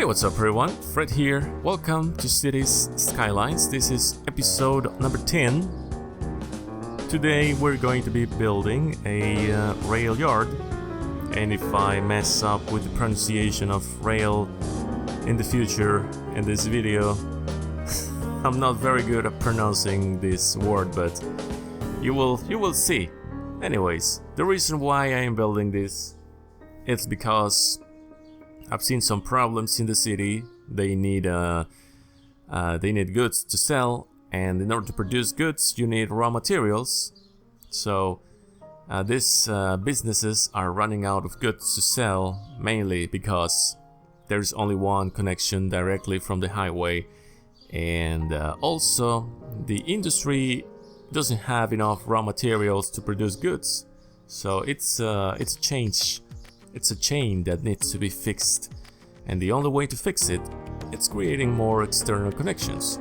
what's up everyone, Fred here. Welcome to Cities Skylines. This is episode number 10. Today we're going to be building a rail yard. And if I mess up with the pronunciation of rail in the future in this video, I'm not very good at pronouncing this word, but you will see. Anyways, the reason why I am building this is because I've seen some problems in the city. They need goods to sell, and in order to produce goods, you need raw materials. So these businesses are running out of goods to sell, mainly because there's only one connection directly from the highway, and also the industry doesn't have enough raw materials to produce goods. So it's a chain that needs to be fixed, and the only way to fix it is creating more external connections.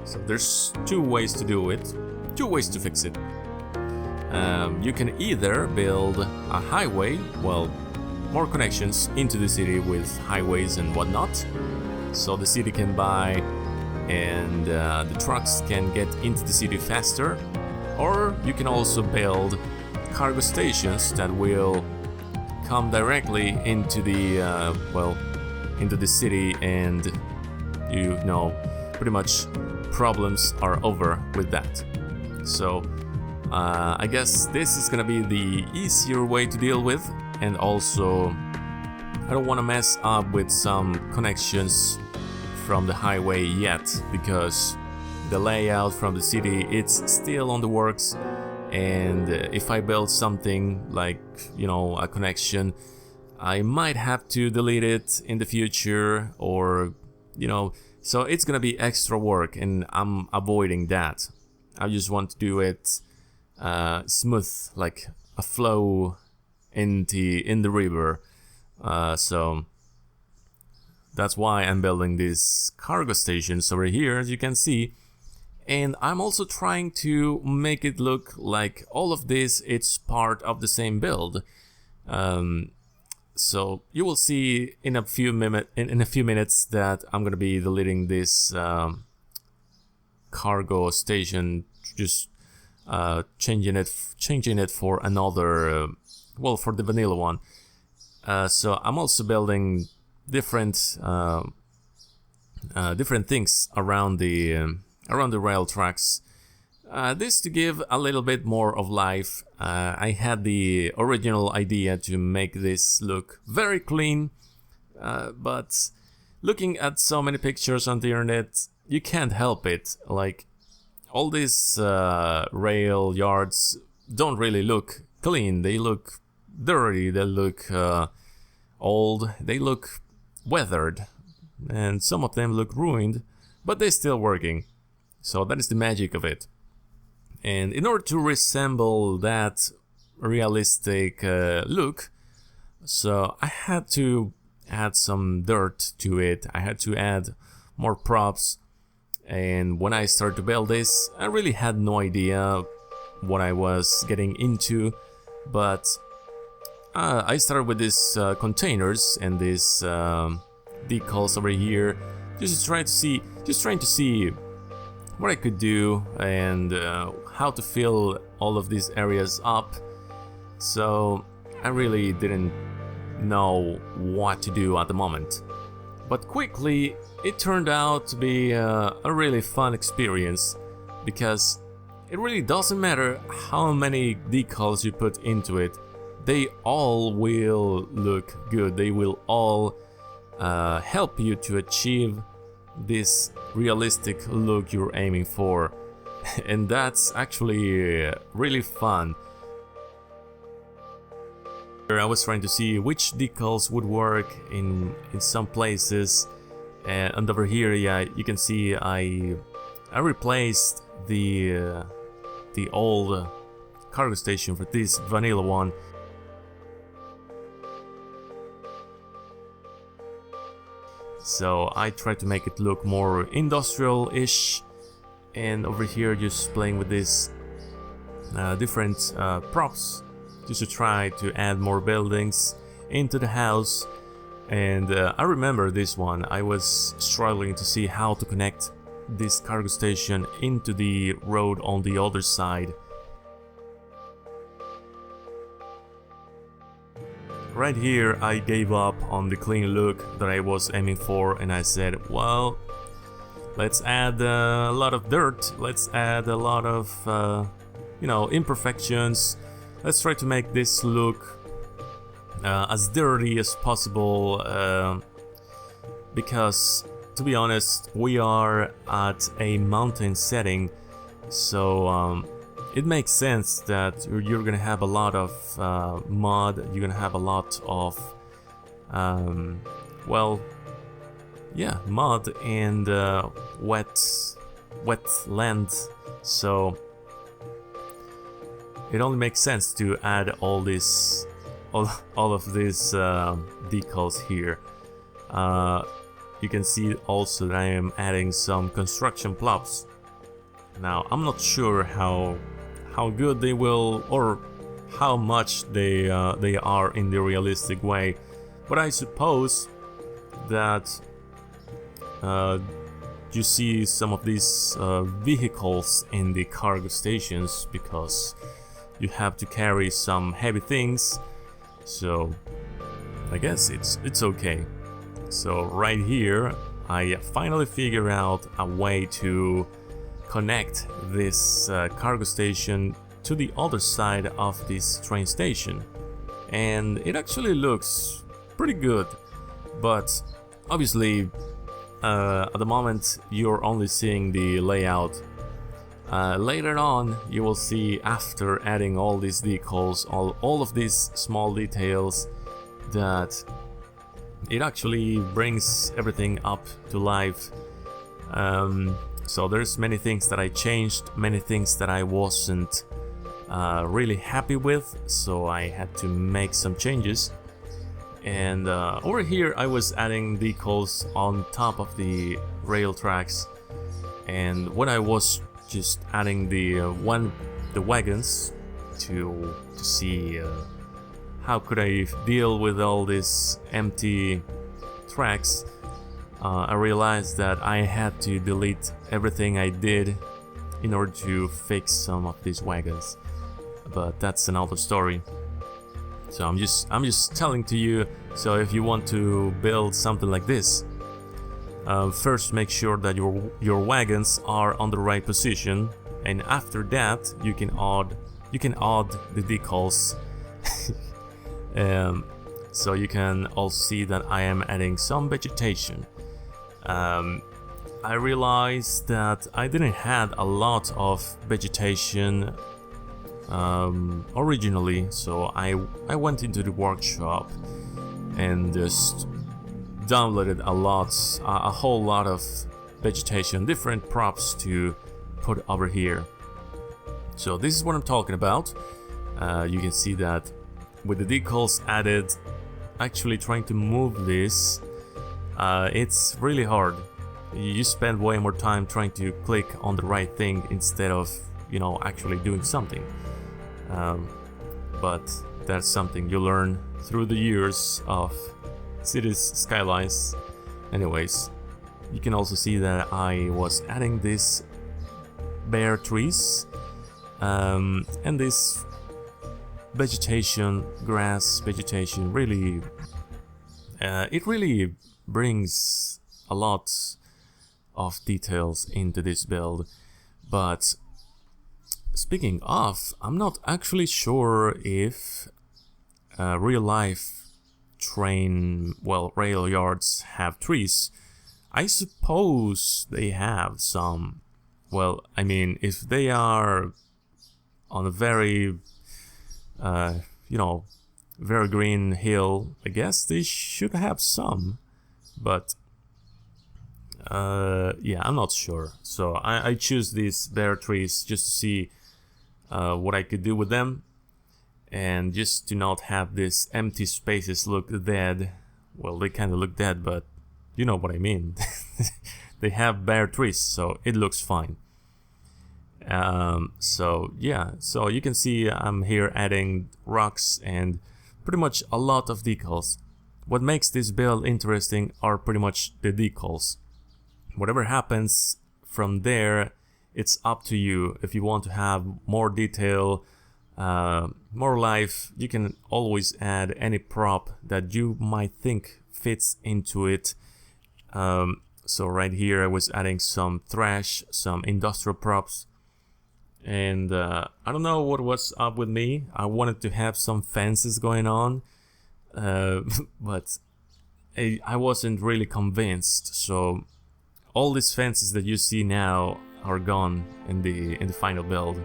So there's two ways to do it, two ways to fix it. You can either build a highway, well, more connections into the city with highways and whatnot, so the city can buy and the trucks can get into the city faster. Or you can also build cargo stations that will come directly into the into the city, and pretty much problems are over with that. So I guess this is gonna be the easier way to deal with, and also I don't want to mess up with some connections from the highway yet, because the layout from the city, it's still on the works. And if I build something like, a connection, I might have to delete it in the future, or, so it's gonna be extra work, and I'm avoiding that. I just want to do it smooth, like a flow in the river. So that's why I'm building these cargo stations over here, as you can see. And I'm also trying to make it look like all of this, it's part of the same build. So you will see in a few minutes that I'm gonna be deleting this cargo station, just changing it for another, for the vanilla one. So I'm also building different things around the rail tracks. This to give a little bit more of life. I had the original idea to make this look very clean, but looking at so many pictures on the internet, you can't help it. Like, all these rail yards don't really look clean. They look dirty, they look old, they look weathered, and some of them look ruined, but they're still working. So that is the magic of it. And in order to resemble that realistic look, so I had to add some dirt to it. I had to add more props. And when I started to build this, I really had no idea what I was getting into. But I started with these containers and these decals over here, just trying to see what I could do and how to fill all of these areas up. So I really didn't know what to do at the moment. But quickly it turned out to be a really fun experience, because it really doesn't matter how many decals you put into it, they all will look good. They will all help you to achieve this realistic look you're aiming for. And that's actually really fun. I was trying to see which decals would work in some places, and over here, yeah, you can see I replaced the old cargo station for this vanilla one. So I tried to make it look more industrial-ish, and over here just playing with these different props, just to try to add more buildings into the house. And I remember this one. I was struggling to see how to connect this cargo station into the road on the other side. Right here I gave up on the clean look that I was aiming for, and I said, well, let's add a lot of dirt, let's add a lot of you know, imperfections. Let's try to make this look as dirty as possible, because to be honest, we are at a mountain setting, so it makes sense that you're gonna have a lot of mud, you're gonna have a lot of well, yeah, mud and wet land, so it only makes sense to add all this, all of these decals here. You can see also that I am adding some construction plops. Now I'm not sure how good they will, or how much they are in the realistic way, but I suppose that you see some of these vehicles in the cargo stations because you have to carry some heavy things, so I guess it's okay. So right here I finally figure out a way to connect this cargo station to the other side of this train station, and it actually looks pretty good, but obviously at the moment you're only seeing the layout. Later on you will see, after adding all these decals, all of these small details, that it actually brings everything up to life. So there's many things that I changed, many things that I wasn't really happy with, so I had to make some changes. And over here I was adding decals on top of the rail tracks, and when I was just adding the wagons to see how could I deal with all these empty tracks, I realized that I had to delete everything I did in order to fix some of these wagons, but that's another story. So I'm just telling to you. So if you want to build something like this, first make sure that your wagons are on the right position, and after that you can add the decals. So you can also see that I am adding some vegetation. I realized that I didn't have a lot of vegetation originally, so I went into the workshop and just downloaded a whole lot of vegetation, different props to put over here. So this is what I'm talking about. You can see that with the decals added, actually trying to move this, it's really hard. You spend way more time trying to click on the right thing instead of, you know, actually doing something. But that's something you learn through the years of Cities Skylines. Anyways, you can also see that I was adding these bare trees and this vegetation, grass vegetation, really it really brings a lot of details into this build. But speaking of, I'm not actually sure if real life rail yards have trees. I suppose they have some. Well, I mean, if they are on a very you know, very green hill, I guess they should have some, but yeah, I'm not sure. So I choose these bare trees just to see what I could do with them, and just to not have these empty spaces look dead. Well, they kind of look dead, but you know what I mean. They have bare trees, so it looks fine. So yeah, so you can see I'm here adding rocks and pretty much a lot of decals. what makes this build interesting are pretty much the decals. Whatever happens from there, it's up to you. If you want to have more detail, more life, you can always add any prop that you might think fits into it. So right here I was adding some thrash, some industrial props, and I don't know what was up with me. I wanted to have some fences going on, but I wasn't really convinced. So all these fences that you see now are gone in the final build.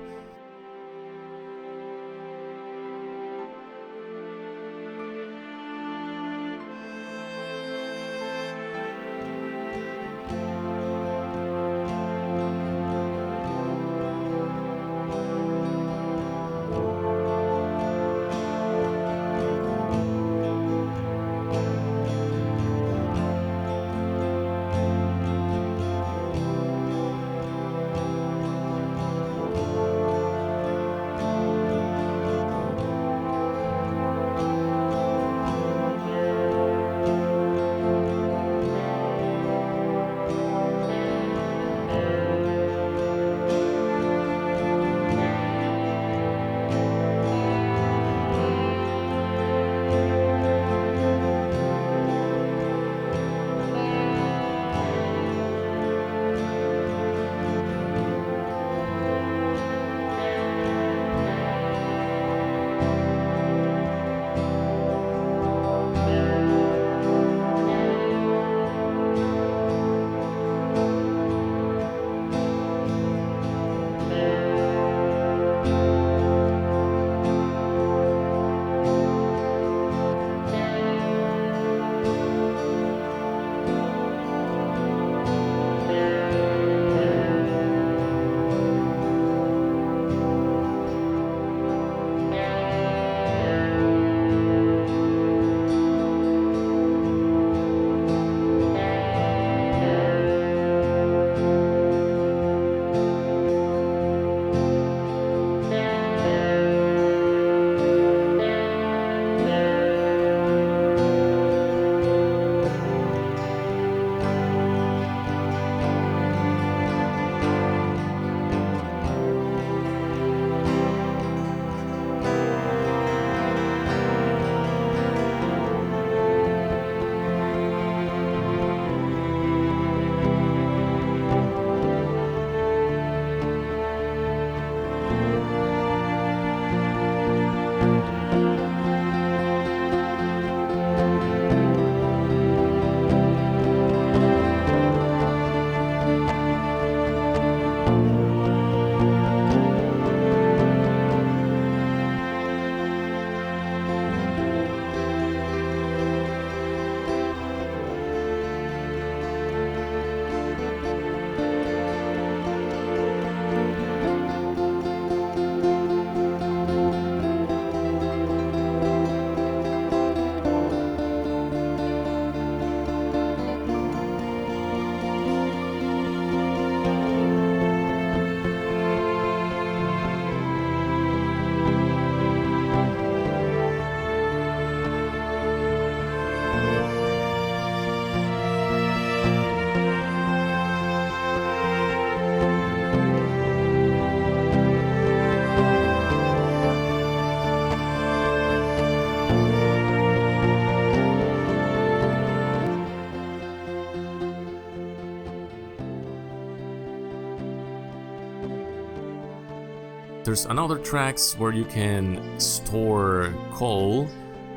There's another tracks where you can store coal,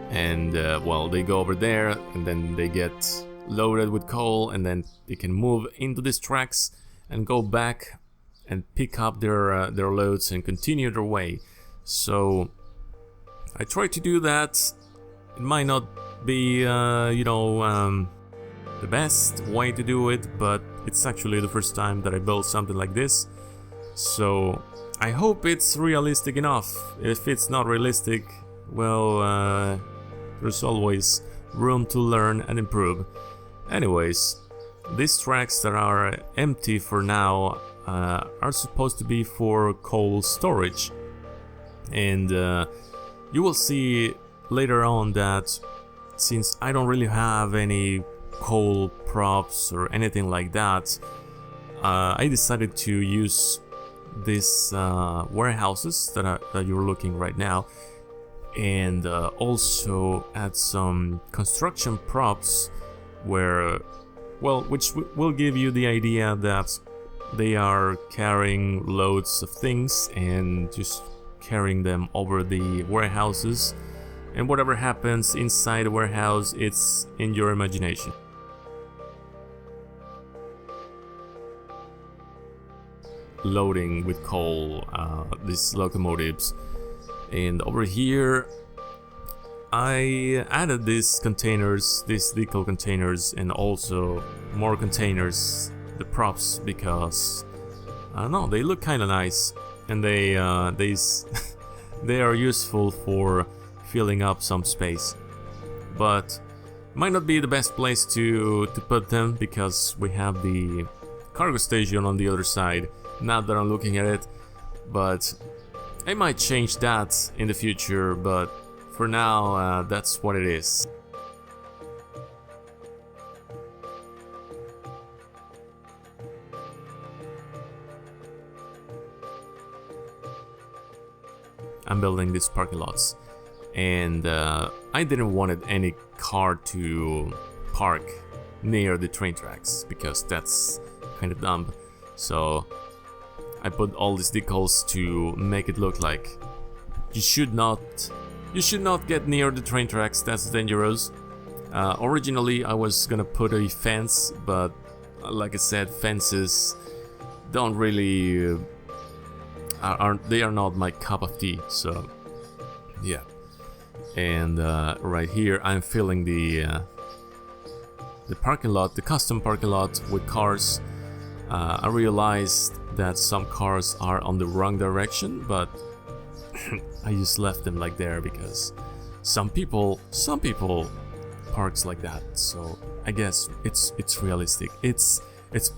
and well, they go over there and then they get loaded with coal, and then they can move into these tracks and go back and pick up their loads and continue their way. So I try to do that. It might not be the best way to do it, but it's actually the first time that I built something like this, so I hope it's realistic enough. If it's not realistic, well, there's always room to learn and improve. Anyways, these tracks that are empty for now are supposed to be for coal storage, and you will see later on that since I don't really have any coal props or anything like that, I decided to use these warehouses that you're looking right now, and also add some construction props where, well, which will give you the idea that they are carrying loads of things and just carrying them over the warehouses, and whatever happens inside the warehouse, it's in your imagination. Loading with coal these locomotives, and over here I added these containers, these decal containers, and also more containers, the props, because I don't know, they look kind of nice, and they they are useful for filling up some space, but might not be the best place to put them, because we have the cargo station on the other side. Now that I'm looking at it, but I might change that in the future, but for now that's what it is. I'm building these parking lots, and I didn't want any car to park near the train tracks, because that's kind of dumb. So I put all these decals to make it look like you should not get near the train tracks, that's dangerous. Originally I was gonna put a fence, but like I said, fences don't really they are not my cup of tea, so yeah. And right here I'm filling the parking lot, the custom parking lot, with cars. I realized that some cars are on the wrong direction, but I just left them like there because some people parks like that. So I guess it's realistic. It's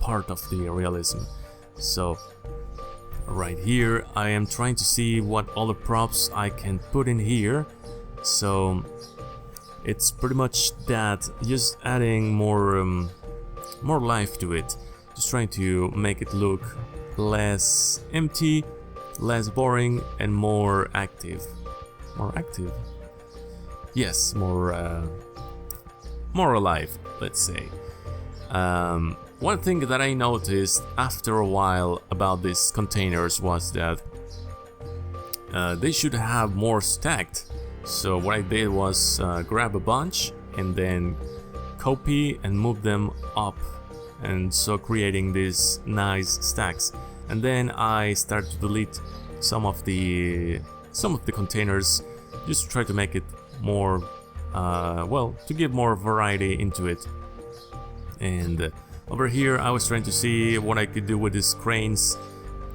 part of the realism. So right here I am trying to see what all the props I can put in here. So it's pretty much that, just adding more life to it. Just trying to make it look less empty, less boring, and more active. More active? Yes, more alive, let's say. One thing that I noticed after a while about these containers was that they should have more stacked. So what I did was grab a bunch and then copy and move them up, and so creating these nice stacks. And then I start to delete some of the containers, just to try to make it more well, to give more variety into it. And over here I was trying to see what I could do with these cranes,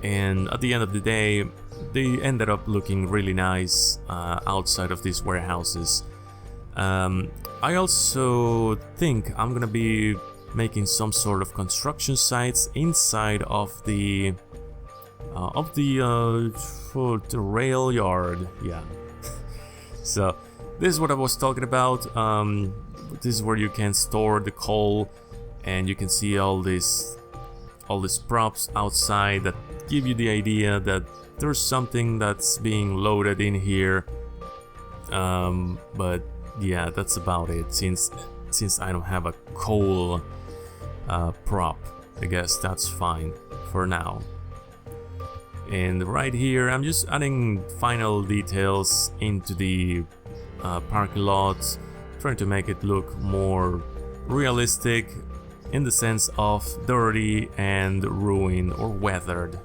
and at the end of the day they ended up looking really nice outside of these warehouses. I also think I'm gonna be making some sort of construction sites inside of the rail yard. Yeah. So this is what I was talking about. This is where you can store the coal, and you can see all these props outside that give you the idea that there's something that's being loaded in here. But yeah, that's about it. Since I don't have a coal prop, I guess that's fine for now. And right here I'm just adding final details into the parking lot, trying to make it look more realistic in the sense of dirty and ruined or weathered.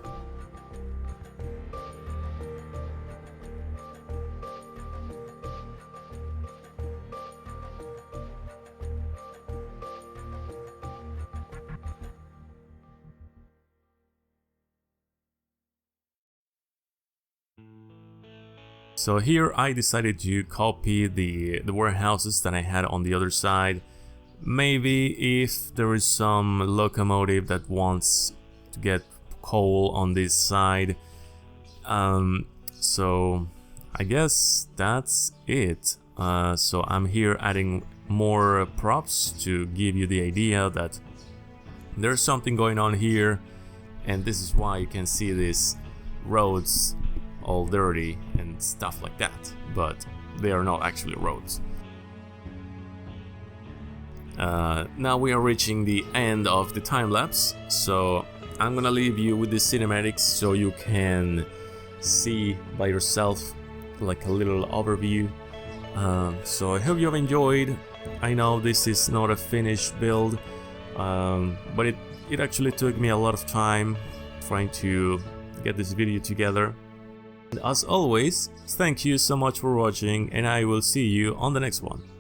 So here I decided to copy the warehouses that I had on the other side. Maybe if there is some locomotive that wants to get coal on this side. So I guess that's it. So I'm here adding more props to give you the idea that there's something going on here, and this is why you can see these roads all dirty and stuff like that, but they are not actually roads. Now we are reaching the end of the time-lapse, so I'm gonna leave you with the cinematics so you can see by yourself, like a little overview. So I hope you have enjoyed. I know this is not a finished build, but it actually took me a lot of time trying to get this video together. And as always, thank you so much for watching, and I will see you on the next one.